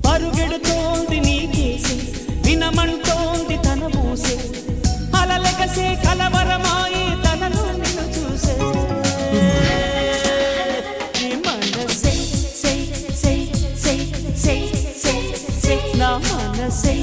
పరుగెడుతోంది నీకేసి వినమంటోంది తన మూసే అలలెగసే కలవరమాయి తనలో నిన్ను చూసే మనసే నా మనసే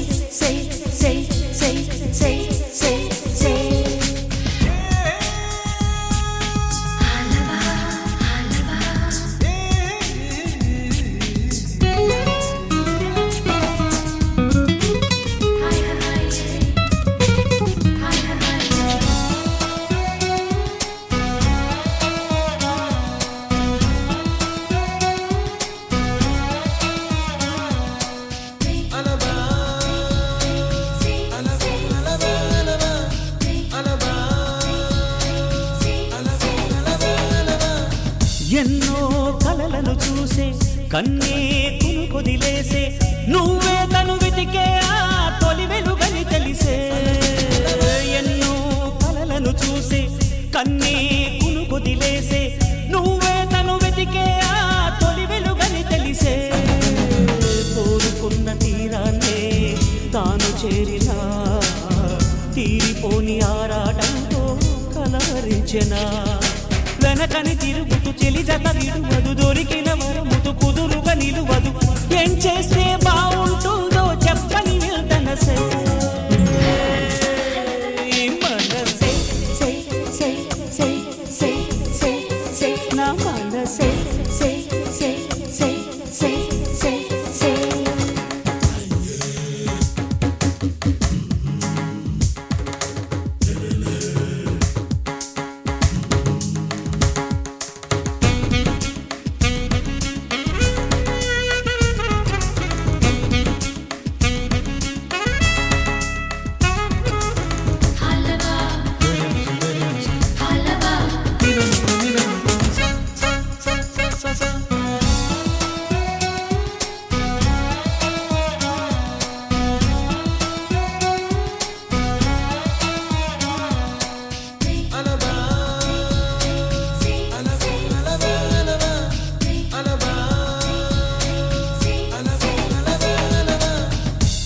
ఎన్నో కలలను చూసే కన్నే కునుకొదిలేసే నువ్వే తను వెతికే ఆ తొలి వెలుగని తెలిసే ఎన్నో కలలను చూసే కన్నే కునుకొదిలేసే నువ్వే తను వెతికే ఆ తొలి వెలుగని తెలిసే కోరుకున్న తీరాన్నే తాను చేరినా తీరిపోని ఆరాటంతో కలవరించెనా వెనకని తిరుగుతూ చెలి జత విడువదు దొరికిన వరముతు కుదురుగా నిలువదు ఏం చేస్తే బాగుంటుందో చెప్పని వెళ్తనసే మనసే నా మనసే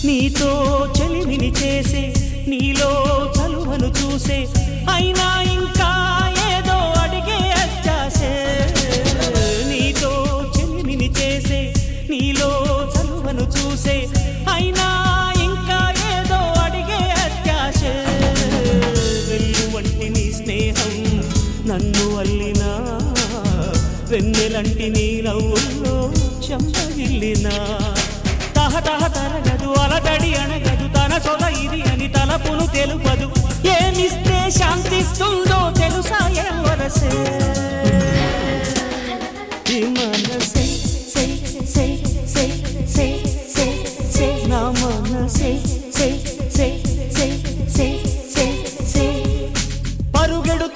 నీతో చెలిమిని చేసే నీలో చలువను చూసే అయినా ఇంకా ఏదో అడిగే అచ్చాసే నీతో చెలిమిని చేసే నీలో చలువను చూసే అయినా ఇంకా ఏదో అడిగే అత్యాసే వెళ్ళు వంటి నీ స్నేహం నన్ను అల్లినా వెన్నెలంటి నీ నవ్వుల్లో చెంపగిల్లినా తహతహ తరగదు అలదడి అనగదు తన సొల ఇది అని తలపును తెలుపదు ఏమిస్తే శాంతిస్తుందో తెలుసా ఎవరసే మనసే నా మనసే పరుగెడు